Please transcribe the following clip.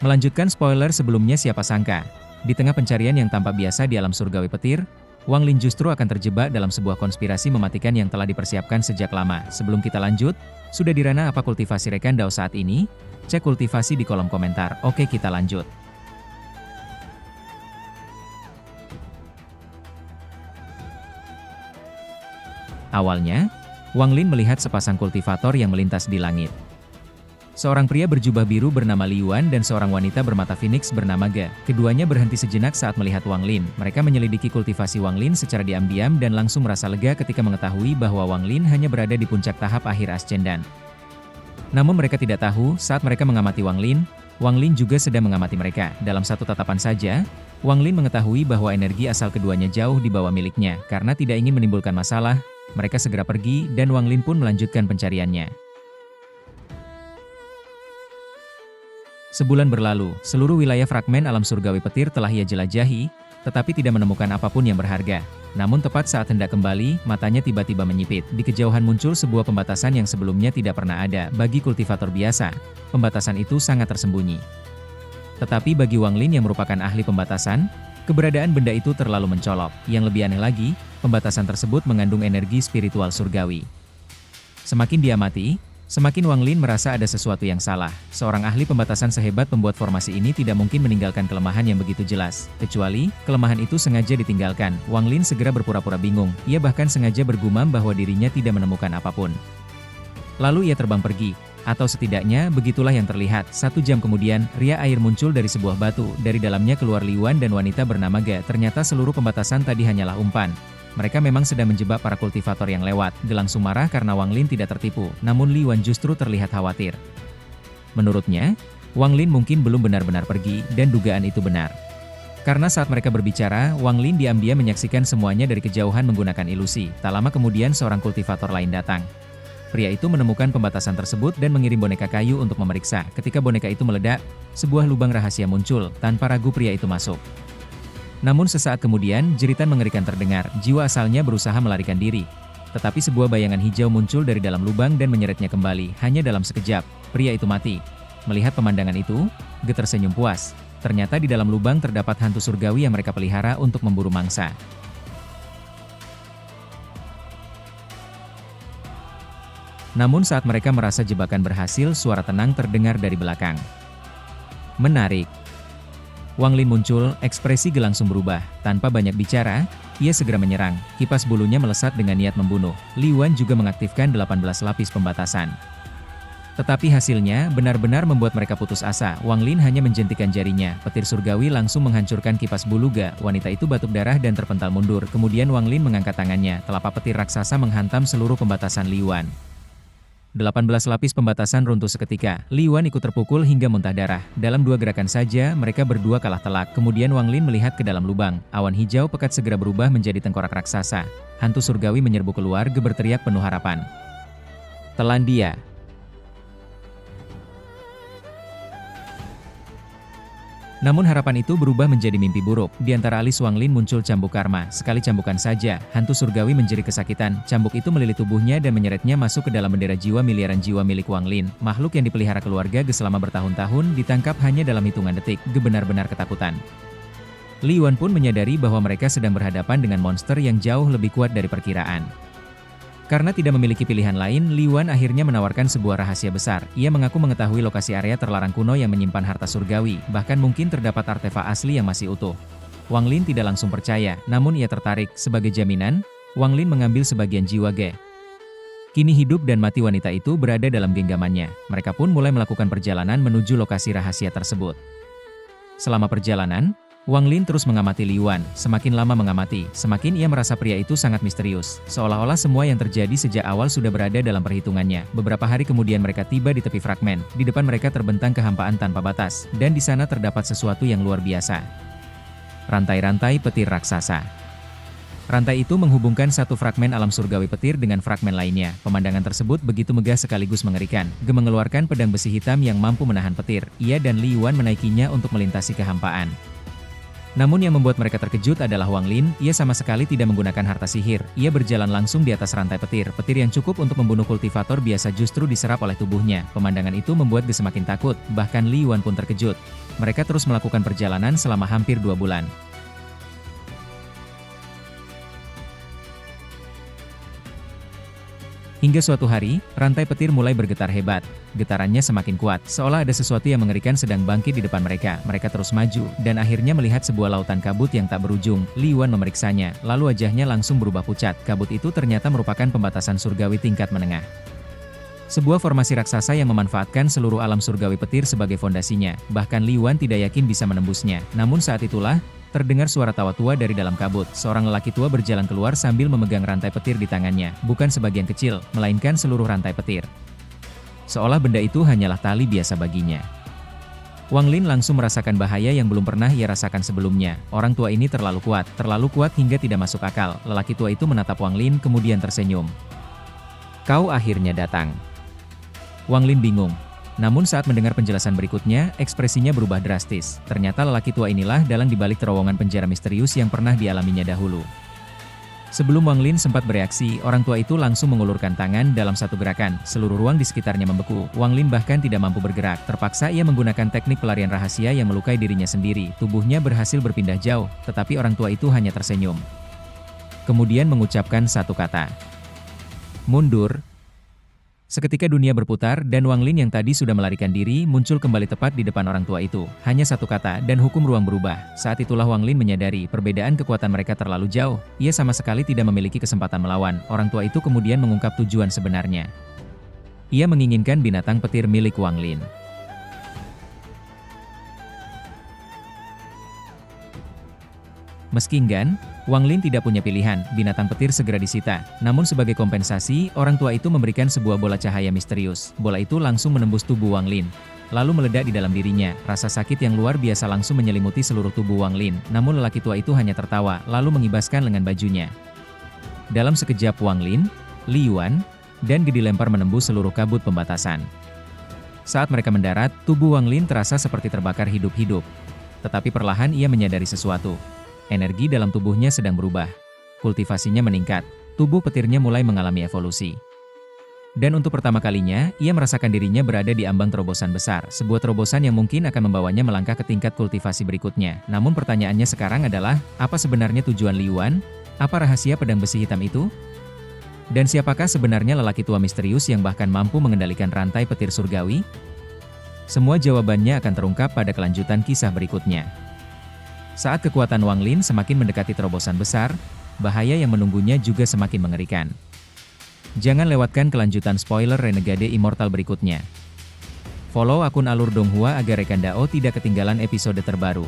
Melanjutkan spoiler sebelumnya, siapa sangka, di tengah pencarian yang tampak biasa di alam surgawi petir, Wang Lin justru akan terjebak dalam sebuah konspirasi mematikan yang telah dipersiapkan sejak lama. Sebelum kita lanjut, sudah dirana apa kultivasi rekan Dao saat ini? Cek kultivasi di kolom komentar. Oke, kita lanjut. Awalnya, Wang Lin melihat sepasang kultivator yang melintas di langit. Seorang pria berjubah biru bernama Li Yuan dan seorang wanita bermata phoenix bernama Ge. Keduanya berhenti sejenak saat melihat Wang Lin. Mereka menyelidiki kultivasi Wang Lin secara diam-diam dan langsung merasa lega ketika mengetahui bahwa Wang Lin hanya berada di puncak tahap akhir Ascendan. Namun mereka tidak tahu, saat mereka mengamati Wang Lin juga sedang mengamati mereka. Dalam satu tatapan saja, Wang Lin mengetahui bahwa energi asal keduanya jauh di bawah miliknya. Karena tidak ingin menimbulkan masalah, mereka segera pergi dan Wang Lin pun melanjutkan pencariannya. Sebulan berlalu, seluruh wilayah fragmen alam surgawi petir telah ia jelajahi, tetapi tidak menemukan apapun yang berharga. Namun tepat saat hendak kembali, matanya tiba-tiba menyipit. Di kejauhan muncul sebuah pembatasan yang sebelumnya tidak pernah ada bagi kultivator biasa. Pembatasan itu sangat tersembunyi. Tetapi bagi Wang Lin yang merupakan ahli pembatasan, keberadaan benda itu terlalu mencolok. Yang lebih aneh lagi, pembatasan tersebut mengandung energi spiritual surgawi. Semakin diamati, semakin Wang Lin merasa ada sesuatu yang salah. Seorang ahli pembatasan sehebat pembuat formasi ini tidak mungkin meninggalkan kelemahan yang begitu jelas. Kecuali, kelemahan itu sengaja ditinggalkan. Wang Lin segera berpura-pura bingung. Ia bahkan sengaja bergumam bahwa dirinya tidak menemukan apapun. Lalu ia terbang pergi. Atau setidaknya, begitulah yang terlihat. 1 jam kemudian, ria air muncul dari sebuah batu. Dari dalamnya keluar Li Yuan dan wanita bernama Ge. Ternyata seluruh pembatasan tadi hanyalah umpan. Mereka memang sedang menjebak para kultivator yang lewat. Ge langsung marah karena Wang Lin tidak tertipu, namun Li Yuan justru terlihat khawatir. Menurutnya, Wang Lin mungkin belum benar-benar pergi, dan dugaan itu benar. Karena saat mereka berbicara, Wang Lin diam-diam menyaksikan semuanya dari kejauhan menggunakan ilusi. Tak lama kemudian seorang kultivator lain datang. Pria itu menemukan pembatasan tersebut dan mengirim boneka kayu untuk memeriksa. Ketika boneka itu meledak, sebuah lubang rahasia muncul. Tanpa ragu pria itu masuk. Namun sesaat kemudian, jeritan mengerikan terdengar. Jiwa asalnya berusaha melarikan diri. Tetapi sebuah bayangan hijau muncul dari dalam lubang dan menyeretnya kembali. Hanya dalam sekejap, pria itu mati. Melihat pemandangan itu, Ge tersenyum puas. Ternyata di dalam lubang terdapat hantu surgawi yang mereka pelihara untuk memburu mangsa. Namun saat mereka merasa jebakan berhasil, suara tenang terdengar dari belakang. Menarik. Wang Lin muncul, ekspresi Ge langsung berubah. Tanpa banyak bicara, ia segera menyerang. Kipas bulunya melesat dengan niat membunuh. Li Yuan juga mengaktifkan 18 lapis pembatasan. Tetapi hasilnya benar-benar membuat mereka putus asa. Wang Lin hanya menjentikan jarinya. Petir surgawi langsung menghancurkan kipas bulu Ge. Wanita itu batuk darah dan terpental mundur. Kemudian Wang Lin mengangkat tangannya. Telapak petir raksasa menghantam seluruh pembatasan Li Yuan. 18 lapis pembatasan runtuh seketika. Li Yuan ikut terpukul hingga muntah darah. Dalam 2 gerakan saja, mereka berdua kalah telak. Kemudian Wang Lin melihat ke dalam lubang. Awan hijau pekat segera berubah menjadi tengkorak raksasa. Hantu surgawi menyerbu keluar. Ge berteriak penuh harapan. Telan dia. Namun harapan itu berubah menjadi mimpi buruk. Di antara alis Wang Lin muncul cambuk karma. Sekali cambukan saja, hantu surgawi menjerit kesakitan. Cambuk itu melilit tubuhnya dan menyeretnya masuk ke dalam bendera jiwa miliaran jiwa milik Wang Lin. Makhluk yang dipelihara keluarga Ge selama bertahun-tahun ditangkap hanya dalam hitungan detik. Ge benar-benar ketakutan. Li Yuan pun menyadari bahwa mereka sedang berhadapan dengan monster yang jauh lebih kuat dari perkiraan. Karena tidak memiliki pilihan lain, Li Yuan akhirnya menawarkan sebuah rahasia besar. Ia mengaku mengetahui lokasi area terlarang kuno yang menyimpan harta surgawi, bahkan mungkin terdapat artefak asli yang masih utuh. Wang Lin tidak langsung percaya, namun ia tertarik. Sebagai jaminan, Wang Lin mengambil sebagian jiwa Ge. Kini hidup dan mati wanita itu berada dalam genggamannya. Mereka pun mulai melakukan perjalanan menuju lokasi rahasia tersebut. Selama perjalanan, Wang Lin terus mengamati Li Yuan. Semakin lama mengamati, semakin ia merasa pria itu sangat misterius. Seolah-olah semua yang terjadi sejak awal sudah berada dalam perhitungannya. Beberapa hari kemudian mereka tiba di tepi fragmen. Di depan mereka terbentang kehampaan tanpa batas. Dan di sana terdapat sesuatu yang luar biasa. Rantai-rantai petir raksasa. Rantai itu menghubungkan satu fragmen alam surgawi petir dengan fragmen lainnya. Pemandangan tersebut begitu megah sekaligus mengerikan. Ge mengeluarkan pedang besi hitam yang mampu menahan petir. Ia dan Li Yuan menaikinya untuk melintasi kehampaan. Namun yang membuat mereka terkejut adalah Wang Lin, ia sama sekali tidak menggunakan harta sihir, ia berjalan langsung di atas rantai petir. Petir yang cukup untuk membunuh kultivator biasa justru diserap oleh tubuhnya. Pemandangan itu membuat Ge semakin takut, bahkan Li Yuan pun terkejut. Mereka terus melakukan perjalanan selama hampir 2 bulan. Hingga suatu hari, rantai petir mulai bergetar hebat. Getarannya semakin kuat, seolah ada sesuatu yang mengerikan sedang bangkit di depan mereka. Mereka terus maju, dan akhirnya melihat sebuah lautan kabut yang tak berujung. Li Yuan memeriksanya, lalu wajahnya langsung berubah pucat. Kabut itu ternyata merupakan pembatasan surgawi tingkat menengah. Sebuah formasi raksasa yang memanfaatkan seluruh alam surgawi petir sebagai fondasinya. Bahkan Li Yuan tidak yakin bisa menembusnya. Namun saat itulah, terdengar suara tawa tua dari dalam kabut. Seorang lelaki tua berjalan keluar sambil memegang rantai petir di tangannya. Bukan sebagian kecil, melainkan seluruh rantai petir. Seolah benda itu hanyalah tali biasa baginya. Wang Lin langsung merasakan bahaya yang belum pernah ia rasakan sebelumnya. Orang tua ini terlalu kuat hingga tidak masuk akal. Lelaki tua itu menatap Wang Lin kemudian tersenyum. "Kau akhirnya datang." Wang Lin bingung. Namun saat mendengar penjelasan berikutnya, ekspresinya berubah drastis. Ternyata lelaki tua inilah dalang dibalik terowongan penjara misterius yang pernah dialaminya dahulu. Sebelum Wang Lin sempat bereaksi, orang tua itu langsung mengulurkan tangan dalam satu gerakan. Seluruh ruang di sekitarnya membeku. Wang Lin bahkan tidak mampu bergerak. Terpaksa ia menggunakan teknik pelarian rahasia yang melukai dirinya sendiri. Tubuhnya berhasil berpindah jauh, tetapi orang tua itu hanya tersenyum. Kemudian mengucapkan satu kata. "Mundur." Seketika dunia berputar dan Wang Lin yang tadi sudah melarikan diri muncul kembali tepat di depan orang tua itu. Hanya satu kata dan hukum ruang berubah. Saat itulah Wang Lin menyadari perbedaan kekuatan mereka terlalu jauh. Ia sama sekali tidak memiliki kesempatan melawan. Orang tua itu kemudian mengungkap tujuan sebenarnya. Ia menginginkan binatang petir milik Wang Lin. Meski enggan, Wang Lin tidak punya pilihan, binatang petir segera disita. Namun sebagai kompensasi, orang tua itu memberikan sebuah bola cahaya misterius. Bola itu langsung menembus tubuh Wang Lin, lalu meledak di dalam dirinya. Rasa sakit yang luar biasa langsung menyelimuti seluruh tubuh Wang Lin. Namun lelaki tua itu hanya tertawa, lalu mengibaskan lengan bajunya. Dalam sekejap Wang Lin, Li Yuan, dan Ge dilempar menembus seluruh kabut pembatasan. Saat mereka mendarat, tubuh Wang Lin terasa seperti terbakar hidup-hidup. Tetapi perlahan ia menyadari sesuatu. Energi dalam tubuhnya sedang berubah. Kultivasinya meningkat. Tubuh petirnya mulai mengalami evolusi. Dan untuk pertama kalinya, ia merasakan dirinya berada di ambang terobosan besar. Sebuah terobosan yang mungkin akan membawanya melangkah ke tingkat kultivasi berikutnya. Namun pertanyaannya sekarang adalah, apa sebenarnya tujuan Li Yuan? Apa rahasia pedang besi hitam itu? Dan siapakah sebenarnya lelaki tua misterius yang bahkan mampu mengendalikan rantai petir surgawi? Semua jawabannya akan terungkap pada kelanjutan kisah berikutnya. Saat kekuatan Wang Lin semakin mendekati terobosan besar, bahaya yang menunggunya juga semakin mengerikan. Jangan lewatkan kelanjutan spoiler Renegade Immortal berikutnya. Follow akun Alur Donghua agar rekan Dao tidak ketinggalan episode terbaru.